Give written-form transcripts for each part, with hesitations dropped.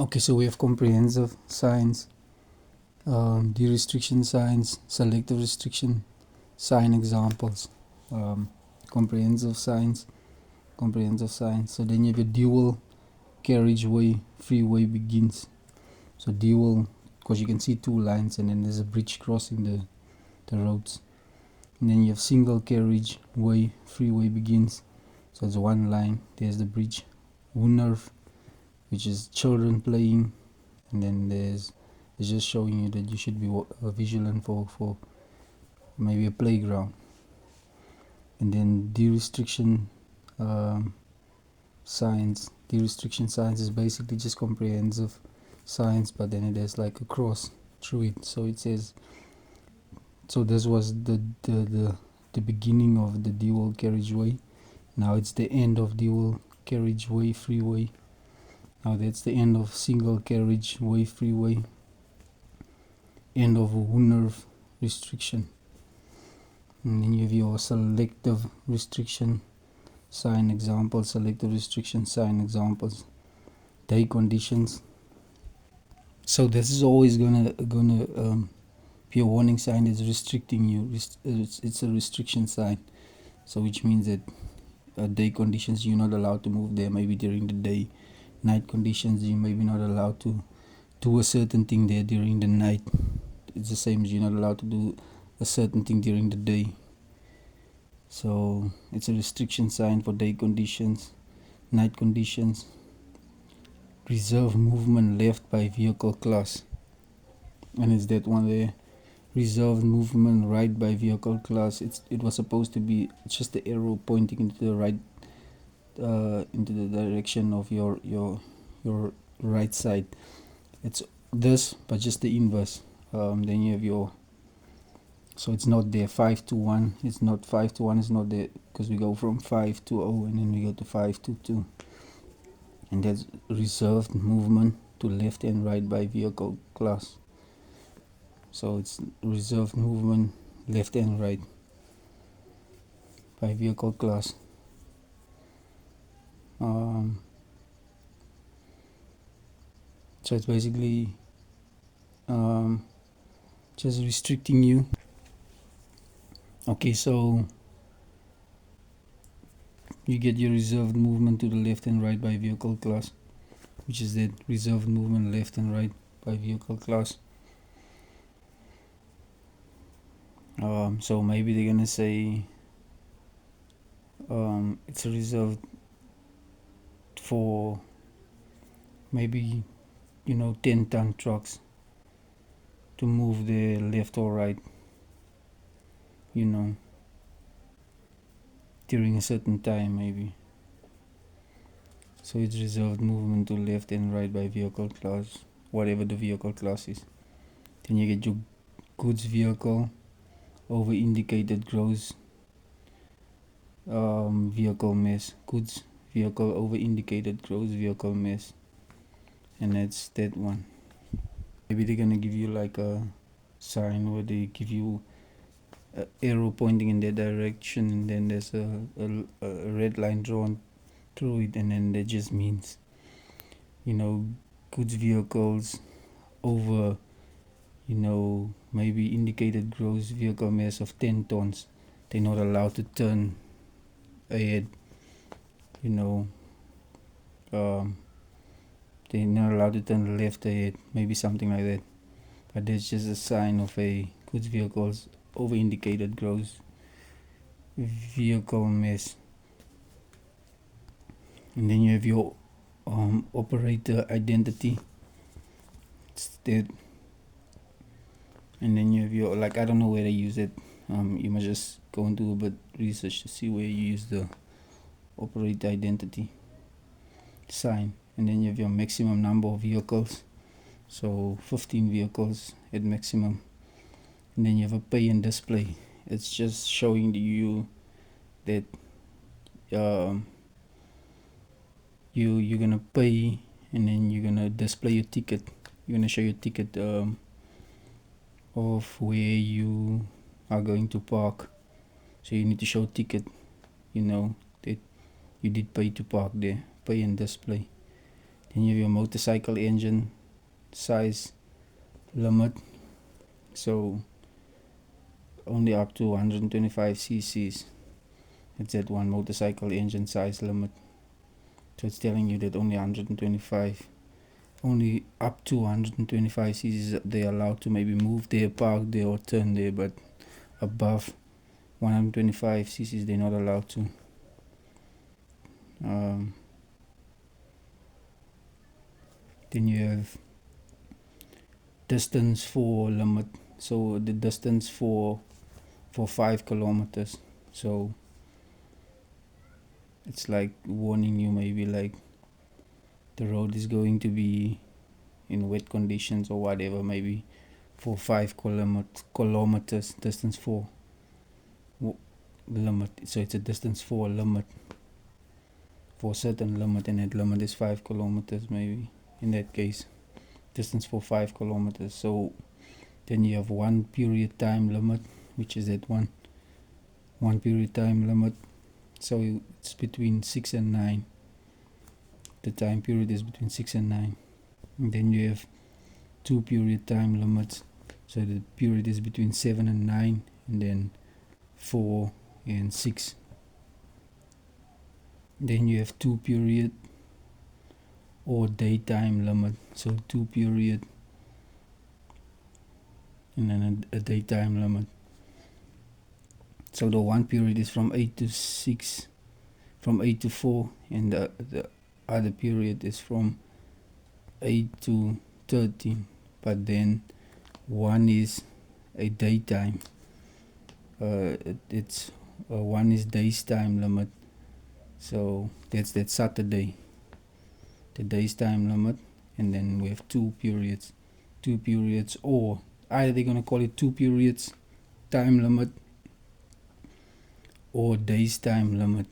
Okay, so we have comprehensive signs, de-restriction signs, selective restriction sign examples, um, comprehensive signs, So then you have your dual carriageway freeway begins. So dual, because you can see two lines and then there's a bridge crossing the roads. And then you have single carriageway freeway begins. So it's one line, there's the bridge. Woonerf, which is children playing, and then it's just showing you that you should be vigilant for maybe a playground. And then de-restriction signs. De-restriction signs is basically just comprehensive signs, but then it has like a cross through it. So it says, so this was the beginning of the dual carriageway. Now it's the end of dual carriageway freeway. Now that's the end of single carriageway freeway. End of Woonerf restriction. And then you have your selective restriction sign examples, selective restriction sign examples, day conditions. So this is always gonna be a warning sign. It's restricting you. It's a restriction sign. So which means that day conditions, you're not allowed to move there. Maybe during the day. Night conditions, you may be not allowed to do a certain thing there during the night. It's the same as you're not allowed to do a certain thing during the day. So it's a restriction sign for day conditions. Night conditions. Reserve movement left by vehicle class. And it's that one there. Reserved movement right by vehicle class. It was supposed to be just the arrow pointing into the right, into the direction of your right side. It's this, but just the inverse. Then you have your, so it's not there 5 to 1. It's not 5 to 1. It's not there because we go from 5 to 0 and then we go to 5 to 2. And that's reserved movement to left and right by vehicle class. So it's reserved movement left and right by vehicle class. So it's basically just restricting you. Okay, so you get your reserved movement to the left and right by vehicle class, which is that reserved movement left and right by vehicle class. So maybe they're gonna say it's reserved for maybe 10-ton trucks to move their left or right, during a certain time maybe. So it's reserved movement to left and right by vehicle class, whatever the vehicle class is. Then you get your goods vehicle, over indicated gross vehicle mass. Goods vehicle over indicated gross vehicle mass. And that's that one. Maybe they're gonna give you like a sign where they give you an arrow pointing in that direction, and then there's a red line drawn through it, and then that just means goods vehicles over maybe indicated gross vehicle mass of 10 tons, they're not allowed to turn ahead. They're not allowed to turn left ahead, maybe something like that. But that's just a sign of a goods vehicles over indicated gross vehicle mass. And then you have your operator identity. It's that. And then you have your, I don't know where they use it. You must just go and do a bit research to see where you use the operator identity sign. And then you have your maximum number of vehicles, so 15 vehicles at maximum. And then you have a pay and display. It's just showing you that you're gonna pay, and then you're gonna display your ticket. You're gonna show your ticket of where you are going to park. So you need to show ticket, that you did pay to park there. Pay and display. Then you have your motorcycle engine size limit, so only up to 125 cc's. It's that one motorcycle engine size limit. So it's telling you that only up to 125 cc's they're allowed to maybe move there, park there, or turn there, but above 125 cc's they're not allowed to. Then you have distance for limit. So the distance for 5 kilometers. So it's like warning you, maybe like the road is going to be in wet conditions or whatever, maybe for 5 kilometers distance for limit. So it's a distance for a limit, for a certain limit, and that limit is 5 kilometers maybe in that case, distance for 5 kilometers. So then you have one period time limit, which is that one period time limit. So it's between 6 and 9. The time period is between 6 and 9. And then you have 2 period time limits. So the period is between 7 and 9, and then 4 and 6. Then you have 2 period or daytime limit. So 2 period and then a daytime limit. So the one period is from 8 to 6, from 8 to 4, and the other period is from 8 to 13. But then one is a daytime. It's one is days time limit. So that's that Saturday, the days time limit, and then we have 2 periods, or either they're gonna call it 2 periods time limit or days time limit,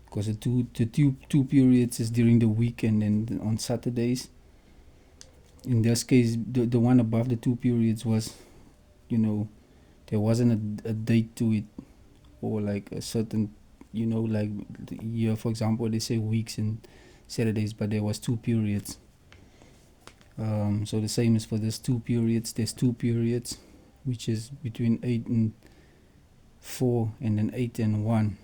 because the two periods is during the week, and then on Saturdays. In this case, the one above the 2 periods was, there wasn't a date to it, or like a certain, like here, for example, they say weeks and Saturdays, but there was 2 periods. So the same is for this 2 periods. There's 2 periods, which is between 8 and 4, and then 8 and 1.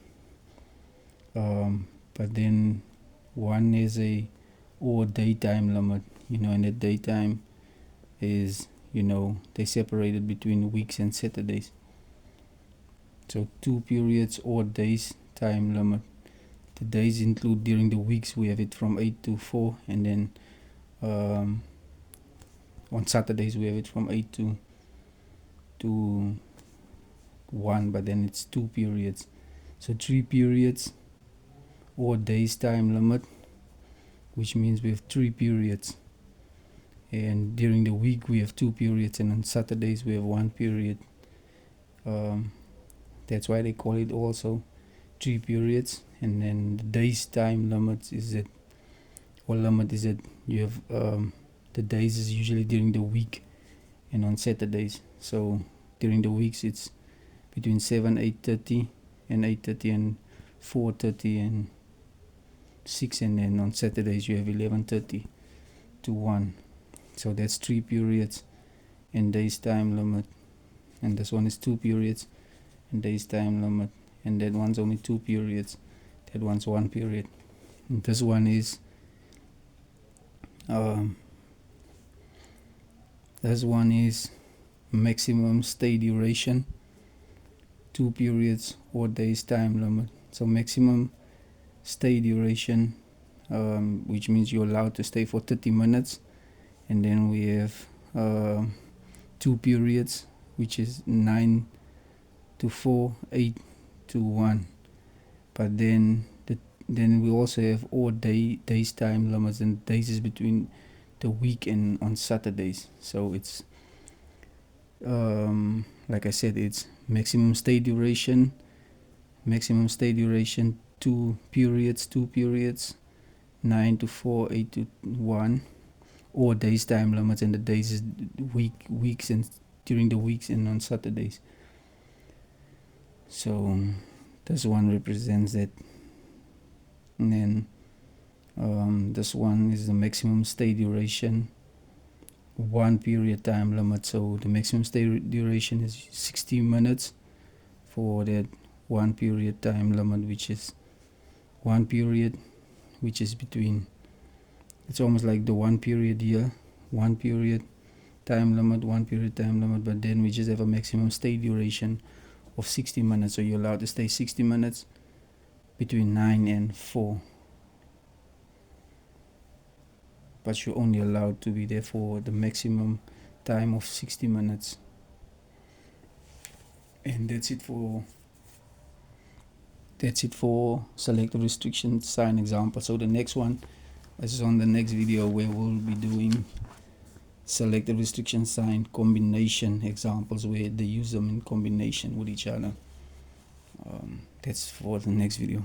But then one is a or daytime limit, and the daytime is, they separated between weeks and Saturdays. So 2 periods or days time limit. The days include during the weeks, we have it from 8 to 4, and then on Saturdays we have it from 8 to 1, but then it's 2 periods. So 3 periods or days time limit, which means we have 3 periods, and during the week we have 2 periods, and on Saturdays we have 1 period. That's why they call it also 3 periods. And then the days time limit is that, you have the days is usually during the week and on Saturdays. So during the weeks it's between 8:30 and 4:30 and 6, and then on Saturdays you have 11:30 to 1. So that's 3 periods and days time limit, and this one is 2 periods and days time limit, and that one's only 2 periods, that one's 1 period. And this one is maximum stay duration, 2 periods or days time limit. So maximum stay duration, which means you're allowed to stay for 30 minutes, and then we have 2 periods, which is 9 to 4, 8 to 1. But then we also have all days time limits, and days is between the week and on Saturdays. So it's like I said, it's maximum stay duration, 2 periods, 9 to 4, 8 to 1, or days time limits, and the days is weeks and during the weeks and on Saturdays. So this one represents that. And then this one is the maximum stay duration, 1 period time limit. So the maximum stay duration is 60 minutes for that 1 period time limit, which is 1 period, which is between, it's almost like the 1 period here, 1 period time limit, 1 period time limit, but then we just have a maximum stay duration of 60 minutes. So you're allowed to stay 60 minutes between 9 and 4, but you're only allowed to be there for the maximum time of 60 minutes. And that's it for selective restriction sign example. So the next one is on the next video, where we'll be doing selective restriction sign combination examples, where they use them in combination with each other. That's for the next video.